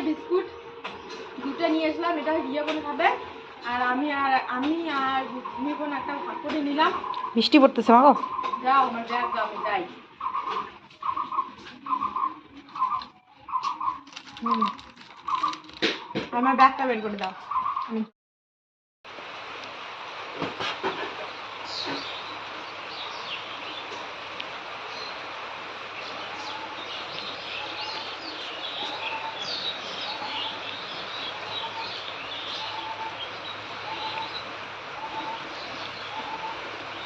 Biscuit দুটো নিয়ে আসলাম, এটা দিয়ে করে খাবে। আর আমি তুমি কোনো একটা ভাগ করে নিলাম। বৃষ্টি পড়তেছে মাগো, যাও আমার ব্যাগ দাও, আমি যাই। আমার ব্যাগটা বের করে দাও।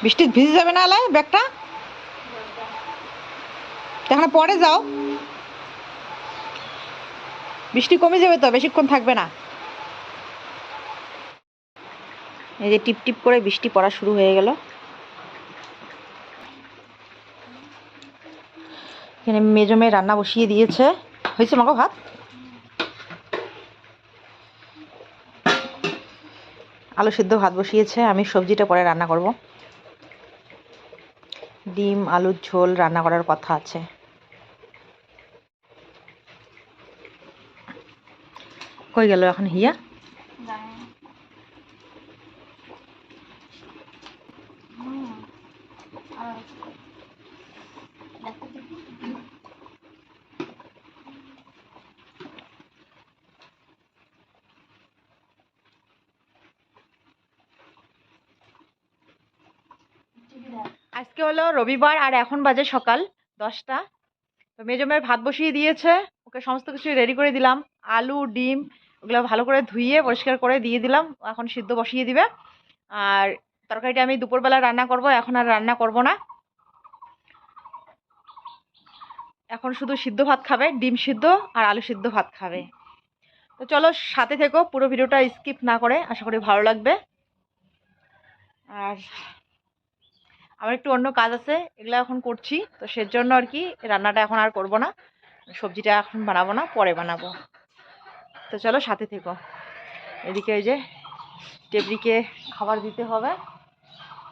বৃষ্টি ভিজে যাবে না আলাই ব্যাগটা, এখানে পরে যাও, বৃষ্টি কমে যাবে তো, বেশিক্ষণ থাকবে না। এই যে টিপ টিপ করে বৃষ্টি পড়া শুরু হয়ে গেল। এখানে মেজো মেয়ে রান্না বসিয়ে দিয়েছে। হয়েছে মাগো ভাত? আলু সিদ্ধ ভাত বসিয়েছে, আমি সবজিটা পরে রান্না করব। ডিম আলুর ঝোল রান্না করার কথা আছে। কই গেল এখন হিয়া? আজকে হলো রবিবার আর এখন বাজে সকাল 10টা। তো মেজো মেয়ের ভাত বসিয়ে দিয়েছে, ওকে সমস্ত কিছু রেডি করে দিলাম। আলু ডিম ওগুলো ভালো করে ধুয়ে পরিষ্কার করে দিয়ে দিলাম, এখন সিদ্ধ বসিয়ে দিবে। আর তরকারিটা আমি দুপুরবেলা রান্না করব, এখন আর রান্না করব না। এখন শুধু সিদ্ধ ভাত খাবে, ডিম সিদ্ধ আর আলু সিদ্ধ ভাত খাবে। তো চলো সাথে থেকো, পুরো ভিডিওটা স্কিপ না করে, আশা করি ভালো লাগবে। আর আমার একটু অন্য কাজ আছে, এগুলো এখন করছি, তো সেজন্য আর কি রান্নাটা এখন আর করব না, সবজিটা এখন বানাবো না, পরে বানাবো। তো চলো সাথে থেকো। এদিকে এই যে টেবরিকে খাবার দিতে হবে,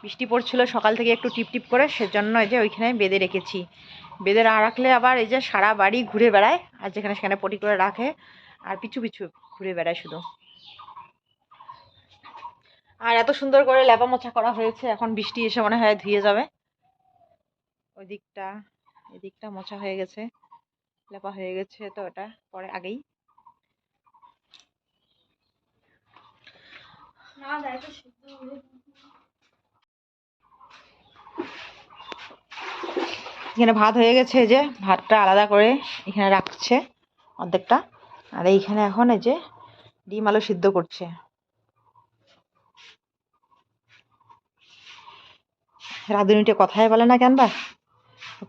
বৃষ্টি পড়ছিল সকাল থেকে একটু টিপ টিপ করে, সেজন্য এই যে ওইখানে বেঁধে রেখেছি। বেঁধে না রাখলে আবার এই যে সারা বাড়ি ঘুরে বেড়ায়, আর যেখানে সেখানে পটি করে রাখে, আর পিছু পিছু ঘুরে বেড়ায় শুধু। আর এত সুন্দর করে লেপা মোছা করা হয়েছে, এখন বৃষ্টি এসে মনে হয় ধুয়ে যাবে। ওই দিকটা এদিকটা মোছা হয়ে গেছে, লেপা হয়ে গেছে, তো এটা পরে আগেই। এখানে ভাত হয়ে গেছে, এই যে ভাতটা আলাদা করে এখানে রাখছে অর্ধেকটা, আর এইখানে এখন এই যে ডিম আলু সিদ্ধ করছে। রাঁধুনিটা কথাই বলে না কেন বা,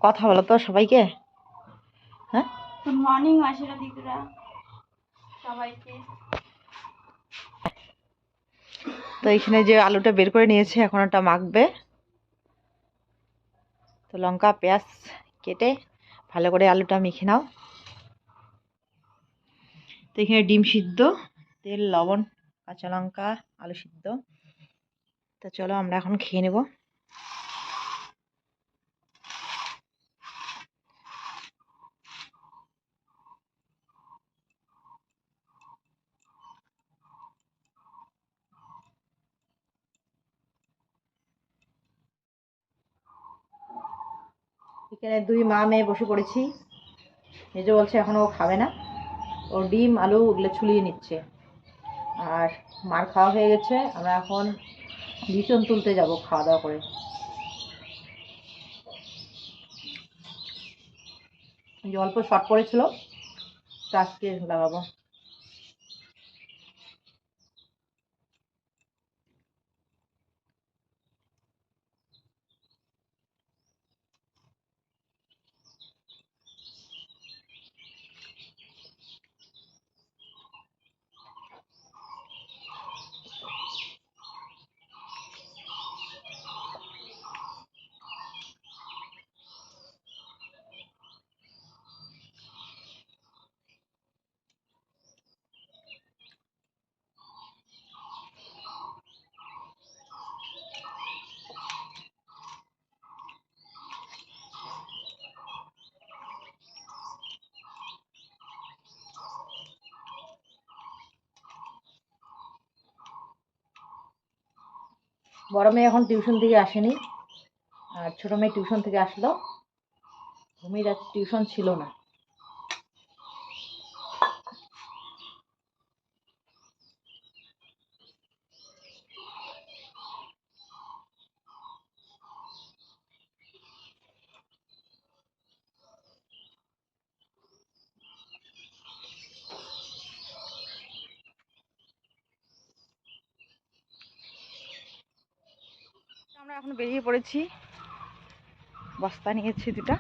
কথা বলো তো সবাইকে। হ্যাঁ, গুড মর্নিং মাসিরা দিদিরা সবাইকে। তো এইখানে যে আলুটা বের করে নিয়েছে, এখন ওটা মাখবে। তো লঙ্কা পেঁয়াজ কেটে ভালো করে আলুটা মেখে নাও। তো এখানে ডিম সিদ্ধ, তেল লবণ কাঁচা লঙ্কা আলু সিদ্ধ। তো চলো আমরা এখন খেয়ে নেব। এখানে দুই মা মেয়ে বসে পড়েছি। মেজো বলছে এখন ও খাবে না, ও ডিম আলু ওগুলো ছুলিয়ে নিচ্ছে। আর মার খাওয়া হয়ে গেছে, আমরা এখন বিছন তুলতে যাব খাওয়া দাওয়া করে। যে অল্প শর্ট পড়েছিল, তো আজকে লাগাবো। বড় মেয়ে এখন টিউশন থেকে আসেনি, আর ছোটো মেয়ে টিউশন থেকে আসলো। ভূমির আজ টিউশন ছিল না। আমরা এখন বেরিয়ে পড়েছি, বস্তা নিয়েছি দুটা,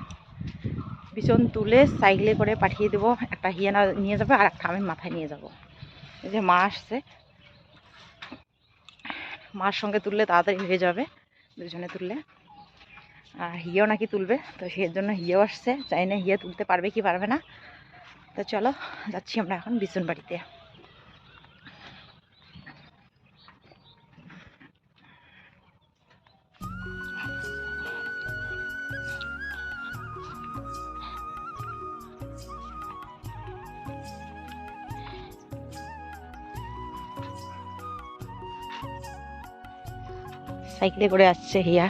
বিছন তুলে সাইকেলে করে পাঠিয়ে দেবো। একটা হিয়ানা নিয়ে যাবে আর একটা আমি মাথায় নিয়ে যাব। এই যে মা আসছে, মার সঙ্গে তুললে তাড়াতাড়ি হয়ে যাবে, দুজনে তুললে। আর হিয়াও নাকি তুলবে, তো সেই জন্য হিয়াও আসছে। চাই না হিয়া তুলতে পারবে কি পারবে না। তো চলো যাচ্ছি আমরা এখন বিছন বাড়িতে। সাইকেলে করে আসছে হিয়া।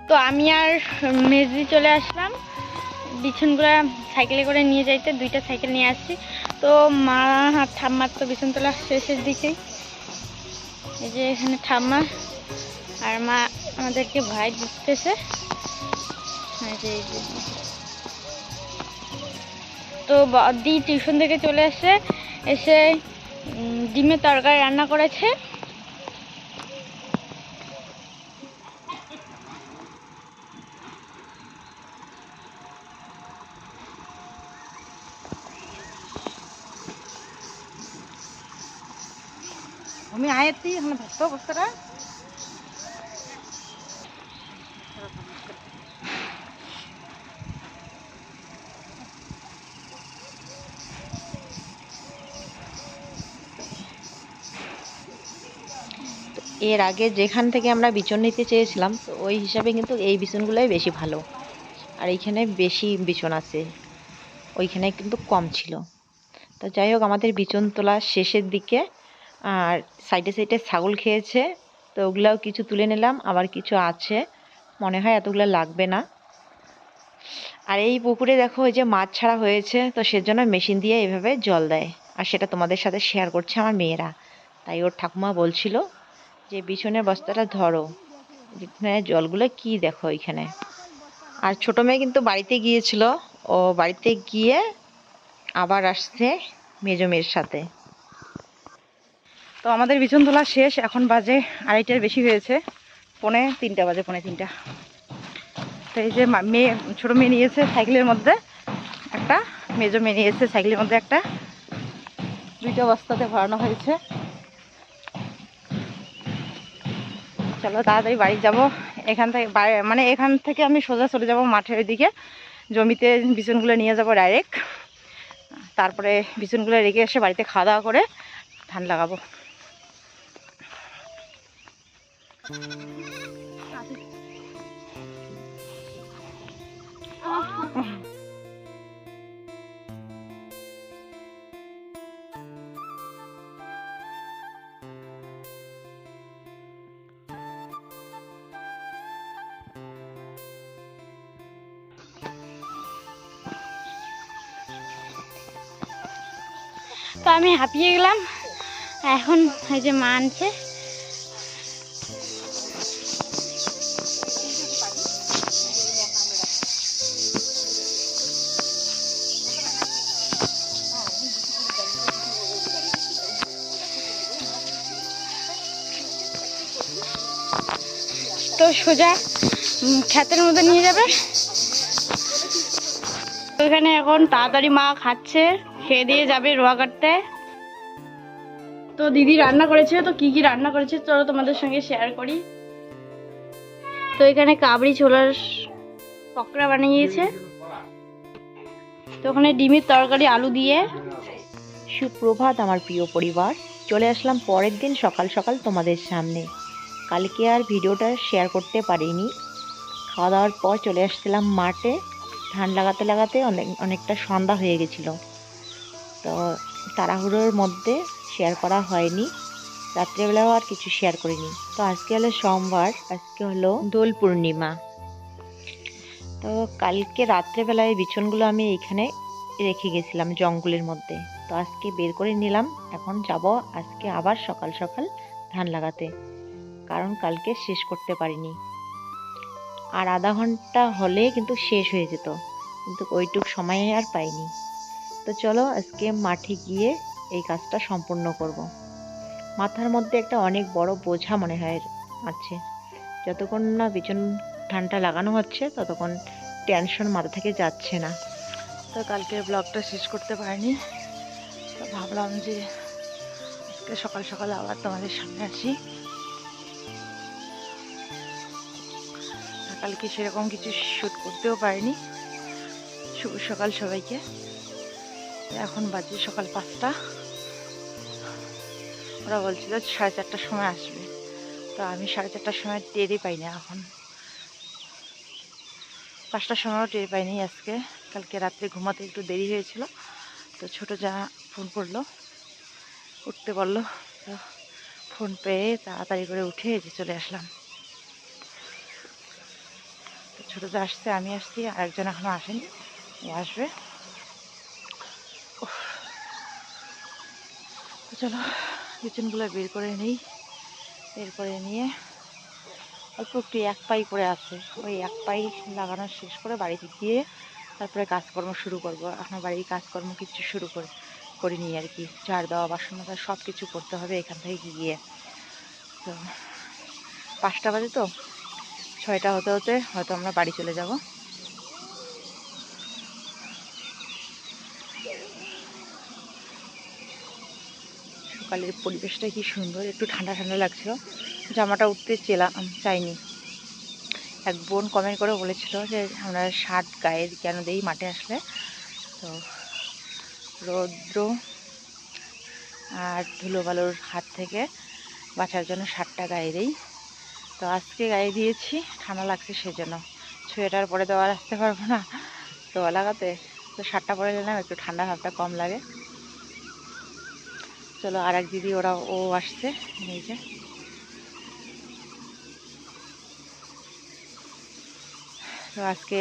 তো আমি আর মেজি চলে আসলাম বিছনগুলো সাইকেলে করে নিয়ে যাইতে। দুইটা সাইকেল নিয়ে আসছি। তো মা আর ঠাম্মার তো বিছন তোলা শেষের দিকেই। এই যে এখানে ঠাম্মা আর মা আমাদেরকে ভয় দিতেছে। তো দি টিউশন থেকে চলে এসে ডিমের তরকারি রান্না করেছে। আমি আয়েতি এখন ভাত বস্তাটা এর আগে যেখান থেকে আমরা বিচন নিতে চেয়েছিলাম, তো ওই হিসাবে কিন্তু এই বিচনগুলোই বেশি ভালো। আর এইখানে বেশি বিচন আছে, ওইখানে কিন্তু কম ছিল। তো যাই হোক, আমাদের বিচন তোলা শেষের দিকে। আর সাইডে সাইডে ছাগল খেয়েছে, তো ওগুলাও কিছু তুলে নিলাম, আবার কিছু আছে, মনে হয় এতগুলো লাগবে না। আর এই পুকুরে দেখো ওই যে মাছ ছাড়া হয়েছে, তো সেজন্য মেশিন দিয়ে এভাবে জল দেয়। আর সেটা তোমাদের সাথে শেয়ার করছে আমার মেয়েরা। তাই ওর ঠাকুমা বলছিল যে বিছনের বস্তাটা ধরো, এখানে জলগুলো কি দেখো এখানে। আর ছোটো মেয়ে কিন্তু বাড়িতে গিয়েছিল, ও বাড়িতে গিয়ে আবার আসছে মেজো মেয়ের সাথে। তো আমাদের বিছন তোলা শেষ, এখন বাজে 2:30-এর বেশি হয়েছে, 2:45 বাজে, 2:45। তো এই যে মেয়ে, ছোটো মেয়ে নিয়েছে সাইকেলের মধ্যে একটা, মেজো মেয়ে নিয়েছে সাইকেলের মধ্যে একটা, দুইটা বস্তাতে ভরানো হয়েছে। চলো তাড়াতাড়ি বাড়ি যাব। এখান থেকে মানে এখান থেকে আমি সোজা চলে যাব মাঠের দিকে, জমিতে বিছনগুলো নিয়ে যাব ডাইরেক্ট। তারপরে বিছনগুলো রেখে এসে বাড়িতে খাওয়া দাওয়া করে ধান লাগাবো। তো আমি হাঁপিয়ে গেলাম। এখন এই যে মা আনছে। তো সোজা ক্ষেতের মধ্যে নিয়ে যাবে। ওখানে এখন তাড়াতাড়ি মা খাচ্ছে, খেয়ে দিয়ে যাবে রোয়া কাটতে। তো দিদি রান্না করেছে, তো কি কি রান্না করেছে চলো তোমাদের সঙ্গে শেয়ার করি। তো এখানে কাবড়ি ছোলার পকোড়া বানিয়েছে, তো ওখানে ডিমের তরকারি আলু দিয়ে। সুপ্রভাত আমার প্রিয় পরিবার, চলে আসলাম পরের দিন সকাল সকাল তোমাদের সামনে। কালকে আর ভিডিওটা শেয়ার করতে পারিনি। খাওয়া দাওয়ার পর চলে আসছিলাম মাঠে, ধান লাগাতে লাগাতে অনেকটা সন্ধ্যা হয়ে গেছিলো, তো তাড়াহুড়োর মধ্যে শেয়ার করা হয়নি। রাত্রেবেলাও আর কিছু শেয়ার করিনি। তো আজকে হলো সোমবার, আজকে হলো দোল পূর্ণিমা। তো কালকে রাত্রেবেলায় বিছনগুলো আমি এইখানে রেখে গেছিলাম জঙ্গলের মধ্যে, তো আজকে বের করে নিলাম। এখন যাব আজকে আবার সকাল সকাল ধান লাগাতে, কারণ কালকে শেষ করতে পারিনি। আর আধা ঘন্টা হলে কিন্তু শেষ হয়ে যেত, কিন্তু ওইটুক সময় আর পাইনি। তো চলো আজকে মাঠে গিয়ে এই কাজটা সম্পূর্ণ করব। মাথার মধ্যে একটা অনেক বড় বোঝা মনে হয় আছে। যতক্ষণ না বিছন ধানটা লাগানো হচ্ছে ততক্ষণ টেনশন মাথা থেকে যাচ্ছে না। তো কালকের ব্লগটা শেষ করতে পারিনি, তো ভাবলাম যে আজকে সকাল সকাল আবার তোমাদের সামনে আসি। কালকে সেরকম কিছু শ্যুট করতেও পারিনি। শুভ সকাল সবাইকে। এখন বাজে সকাল 5টা। ওরা বলছিল 4:30টার সময় আসবে, তো আমি 4:30টার সময় টেরই পাই না। এখন 5টার সময়ও টের পাইনি আজকে। কালকে রাত্রে ঘুমাতে একটু দেরি হয়েছিল, তো ছোটো যা ফোন করলো, উঠতে বললো, তো ফোন পেয়ে তাড়াতাড়ি করে উঠে এই যে চলে আসলাম। তো ছোটো যা আসছে, আমি আসছি, আরেকজন এখনও আসেনি, ও আসবে। তো চলো বিছনগুলো বের করে নিই। বের করে নিয়ে অল্প একটু এক পাই করে আছে, ওই এক পাই লাগানো শেষ করে বাড়িতে গিয়ে তারপরে কাজকর্ম শুরু করব। এখন বাড়ির কাজকর্ম কিছু শুরু করিনি আর কি। ঝাড় দেওয়া, বাসন মাজা সব কিছু করতে হবে এখান থেকে গিয়ে। তো 5টা বাজে, তো 6টা হতে হতে হয়তো আমরা বাড়ি চলে যাব। সকালের পরিবেশটা কি সুন্দর, একটু ঠান্ডা ঠান্ডা লাগছিল। জামাটা উঠতে চাইনি। এক বোন কমেন্ট করে বলেছিল যে আমরা শার্ট গায়ে কেন দেই মাঠে আসলে, তো রৌদ্র আর ধুলোবালুর হাত থেকে বাঁচার জন্য শার্টটা গায়ে দিই। তো আজকে গায়ে দিয়েছি, ঠান্ডা লাগছে সেজন্য। সোয়েটার পরে দেওয়া আসতে পারবো না রোয়া লাগাতে, তো শার্টটা পরে নিলাম, একটু ঠান্ডা ভাবটা কম লাগে। চলো আর এক দিদি ও আসছে, এই যে। তো আজকে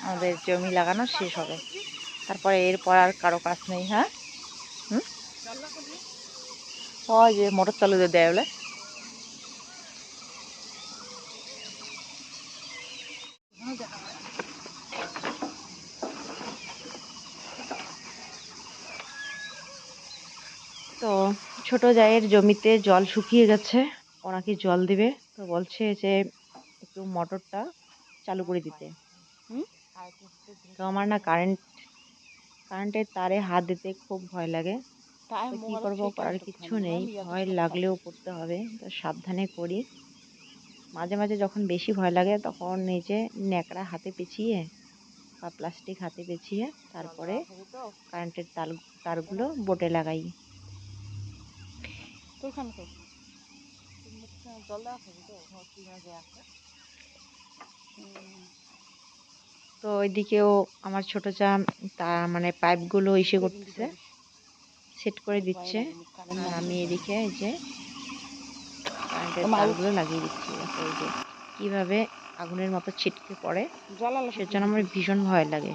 আমাদের জমি লাগানো শেষ হবে, তারপরে এরপর আর কারো কাজ নেই। হ্যাঁ, ওই যে মোটর চালু দিয়ে দেয় বলে। তো ছোট জায়ের জমিতে জল শুকিয়ে গেছে, ওনাকে জল দিবে, তো বলছে যে একটু মোটরটা চালু করে দিতে। তো আমার না কারেন্টের তারে হাত দিতে খুব ভয় লাগে। তো কি করবো, করার কিছু নেই, ভয় লাগলেও করতে হবে, তো সাবধানে করি। মাঝে মাঝে যখন বেশি ভয় লাগে তখন এই যে ন্যাকড়া হাতে পেঁচিয়ে বা প্লাস্টিক হাতে পেঁচিয়ে তারপরে কারেন্টের তারগুলো বোটে লাগাই। তো ওইদিকেও আমার ছোট চা মানে পাইপগুলো ইসে করতেছে, সেট করে দিচ্ছে, আর আমি এদিকে এই যে কারেন্টের তারগুলো লাগিয়ে দিচ্ছি। এই যে কিভাবে আগুনের মতো ছিটকে পড়ে, সেজন্য আমার ভীষণ ভয় লাগে।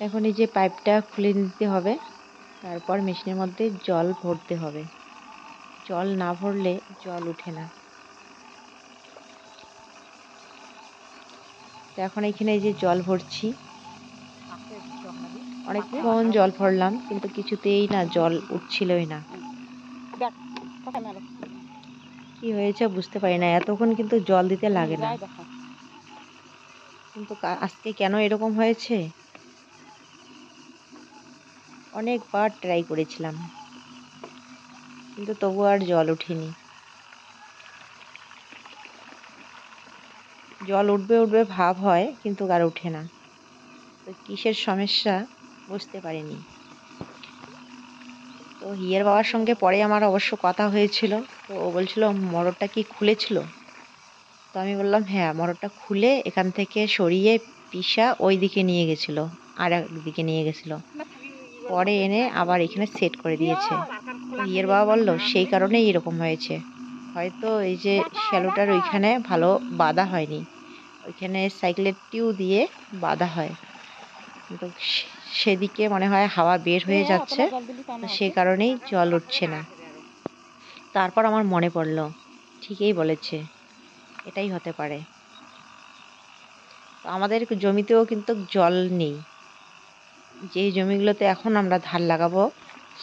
এখন এই যে পাইপটা খুলে নিতে হবে, তারপর মেশিনের মধ্যে জল ভরতে হবে। জল না ভরলে জল ওঠে না। তো এখন এখানে এই যে জল ভরছি, অনেকক্ষণ জল ভরলাম, কিন্তু কিছুতেই না জল উঠছিলই না। কি হয়েছে বুঝতে পারি না, এতক্ষণ কিন্তু জল দিতে লাগে না, কিন্তু আজকে কেন এরকম হয়েছে। অনেকবার ট্রাই করেছিলাম কিন্তু তবু আর জল ওঠেনি। জল উঠবে উঠবে ভাব হয় কিন্তু আর ওঠে না, তো কিসের সমস্যা বুঝতে পারিনি। তো হিয়ের বাবার সঙ্গে পরে আমার অবশ্য কথা হয়েছিল, তো ও বলছিল মোটরটা কি খুলেছিল, তো আমি বললাম হ্যাঁ, মোটরটা খুলে এখান থেকে সরিয়ে পিসা ওই দিকে নিয়ে গেছিলো, আর একদিকে নিয়ে গেছিলো, পরে এনে আবার এখানে সেট করে দিয়েছে। তো হিয়ের বাবা বললো সেই কারণেই এরকম হয়েছে, হয়তো এই যে শ্যালোটার ওইখানে ভালো বাঁধা হয়নি, ওইখানে সাইকেলের টিউ দিয়ে বাঁধা হয়, কিন্তু সেদিকে মনে হয় হাওয়া বের হয়ে যাচ্ছে, তো সেই কারণেই জল উঠছে না। তারপর আমার মনে পড়লো ঠিকই বলেছে, এটাই হতে পারে। তো আমাদের জমিতেও কিন্তু জল নেই, যেই জমিগুলোতে এখন আমরা ধান লাগাবো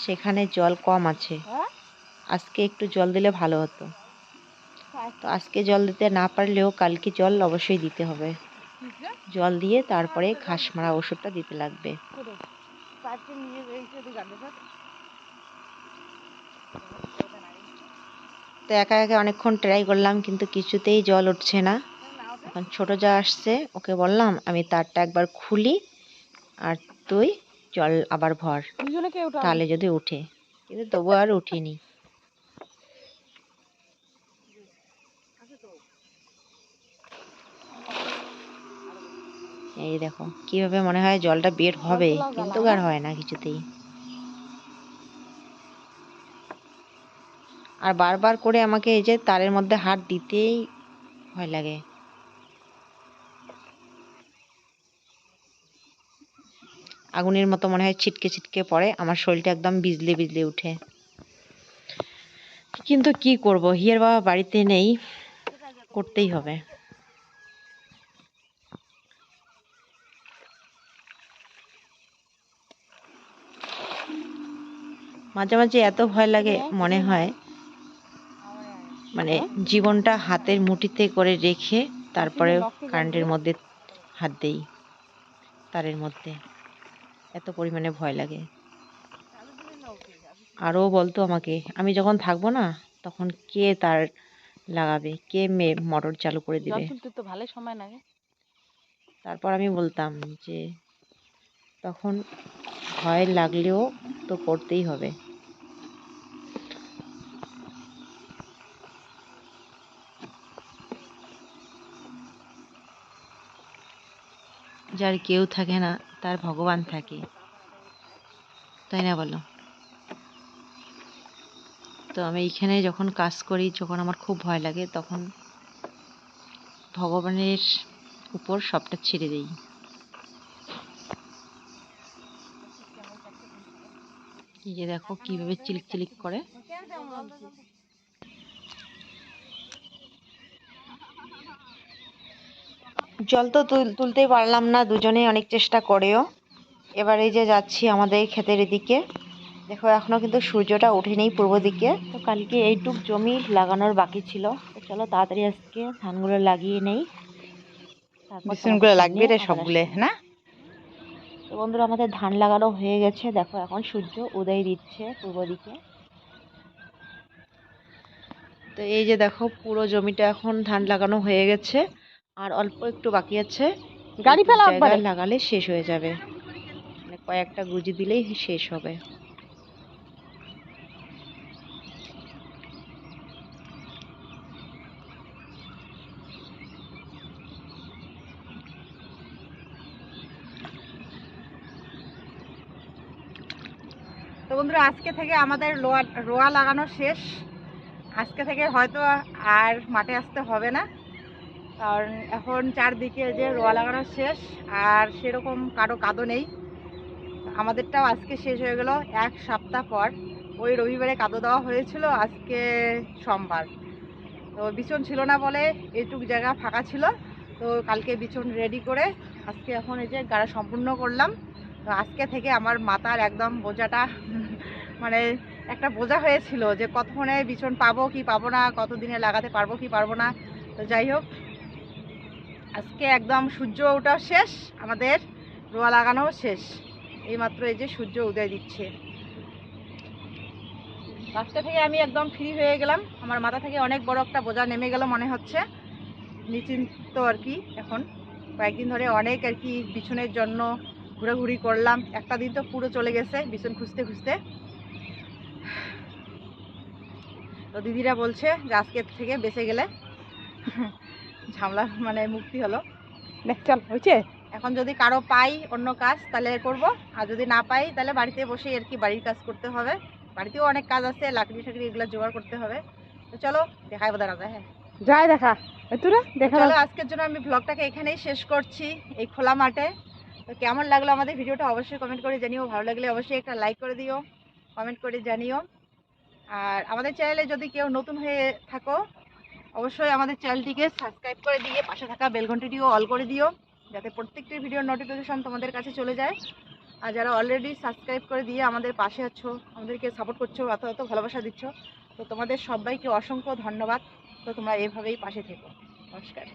সেখানে জল কম আছে, আজকে একটু জল দিলে ভালো হতো। তো আজকে জল দিতে না পারলেও কালকে জল অবশ্যই দিতে হবে, জল দিয়ে তারপরে ঘাস মারা ওষুধটা দিতে লাগবে। তো একা একা অনেকক্ষণ ট্রাই করলাম কিন্তু কিছুতেই জল উঠছে না। এখন ছোট যা আসছে, ওকে বললাম আমি তারটা একবার খুলি আর তুই জল আবার ভর, তাহলে যদি উঠে, কিন্তু তবু আর উঠেনি। এই দেখো কিভাবে মনে হয় জলটা বের হবে, কিন্তু আর হয় না কিছুতেই। আর বারবার করে আমাকে এই যে তারের মধ্যে হাত দিতেই ভয় লাগে। আগুনের মতো মনে হয় ছিটকে ছিটকে পড়ে, আমার শরীরটা একদম বিজলে বিজলে উঠে। কিন্তু কি করব, হিয়ার বাবা বাড়িতে নেই, করতেই হবে। মাঝে মাঝে এত ভয় লাগে, মনে হয় মানে জীবনটা হাতের মুঠিতে করে রেখে তারপরে কারেন্টের মধ্যে হাত দেই, তারের মধ্যে, এত পরিমাণে ভয় লাগে। আরও বলতো আমাকে আমি যখন থাকবো না তখন কে তার লাগাবে, কে মোটর চালু করে দিবে। তো ভালো সময় লাগে। তারপর আমি বলতাম যে তখন ভয় লাগলেও তো করতেই হবে। যার কেউ থাকে না তার ভগবান থাকে, তাই না বলো? তো আমি এইখানে যখন কাজ করি, যখন আমার খুব ভয় লাগে, তখন ভগবানের উপর সবটা ছেড়ে দিই। এই যে দেখো কিভাবে চিলিক চিলিক করে। জল তো তুলতেই পারলাম না, দুজনেই অনেক চেষ্টা করেও। এবার এই যে যাচ্ছি আমাদের ক্ষেতের দিকে, দেখো এখনো কিন্তু সূর্যটা ওঠেনি পূর্ব দিকে। তো কালকে এইটুক জমি লাগানোর বাকি ছিল, তো চলো তাড়াতাড়ি আজকে ধানগুলো লাগিয়ে নেই, বিছুনগুলো লাগবে রে সবগুলো না। তো বন্ধুরা আমাদের ধান লাগানো হয়ে গেছে, দেখো এখন সূর্য উদয় দিচ্ছে পূর্ব দিকে। তো এই যে দেখো পুরো জমিটা এখন ধান লাগানো হয়ে গেছে, আর অল্প একটু বাকি আছে, গাড়ি ফেলা লাগালে শেষ হয়ে যাবে, মানে কয়েকটা গুজি দিলেই শেষ হবে। তো বন্ধুরা আজকে থেকে আমাদের রোয়া লাগানো শেষ, আজকে থেকে হয়তো আর মাঠে আসতে হবে না, কারণ এখন চারদিকে যে রোয়া লাগানো শেষ, আর সেরকম কারো কাদো নেই। আমাদেরটাও আজকে শেষ হয়ে গেল, এক সপ্তাহ পর। ওই রবিবারে কাদো দেওয়া হয়েছিল, আজকে সোমবার। তো বিছন ছিল না বলে এইটুক জায়গা ফাঁকা ছিল, তো কালকে বিছন রেডি করে আজকে এখন এই যে গাড়া সম্পূর্ণ করলাম। তো আজকে থেকে আমার মাথার একদম বোঝাটা মানে একটা বোঝা হয়েছিল যে কতক্ষণে বিছন পাবো কি পাবো না, কতদিনে লাগাতে পারবো কি পারবো না। তো যাই হোক, আজকে একদম সূর্য ওঠা শেষ, আমাদের রোয়া লাগানোও শেষ। এইমাত্র এই যে সূর্য উদয় দিচ্ছে। রাস্তা থেকে আমি একদম ফ্রি হয়ে গেলাম, আমার মাথা থেকে অনেক বড় একটা বোঝা নেমে গেল মনে হচ্ছে, নিশ্চিন্ত আর কি। এখন কয়েকদিন ধরে অনেক আর কি বিছনের জন্য ঘোরাঘুরি করলাম, একটা দিন তো পুরো চলে গেছে বিছন খুঁজতে খুঁজতে। তো দিদিরা বলছে যে আজকের থেকে বেঁচে গেলে ঝামেলা মানে মুক্তি হলো। দেখ চল হয়েছে। এখন যদি কারো পাই অন্য কাজ তাহলে করব, আর যদি না পাই তাহলে বাড়িতে বসে আর কি বাড়ির কাজ করতে হবে। বাড়িতেও অনেক কাজ আছে, লাকড়ি টাকড়ি এগুলো জোগাড় করতে হবে। তো চলো দেখাই বোধ রাজা। হ্যাঁ যাই দেখা তোরা দেখা। চলো আজকের জন্য আমি ব্লগটাকে এখানেই শেষ করছি, এই খোলা মাঠে। তো কেমন লাগলো আমাদের ভিডিওটা অবশ্যই কমেন্ট করে জানিও, ভালো লাগলে অবশ্যই একটা লাইক করে দিও, কমেন্ট করে জানিও। আর আমাদের চ্যানেলে যদি কেউ নতুন হয়ে থাকো অবশ্যই আমাদের চ্যানেলটিকে সাবস্ক্রাইব করে দিয়ে পাশে থাকা বেল ঘন্টিটিও অল করে দিও, যাতে প্রত্যেকটি ভিডিওর নোটিফিকেশন তোমাদের কাছে চলে যায়। আর যারা অলরেডি সাবস্ক্রাইব করে দিয়ে আমাদের পাশে আছো, আমাদেরকে সাপোর্ট করছো, অত ভালোবাসা দিচ্ছ, তো তোমাদের সবাইকে অসংখ্য ধন্যবাদ। তো তোমরা এভাবেই পাশে থেকো। নমস্কার।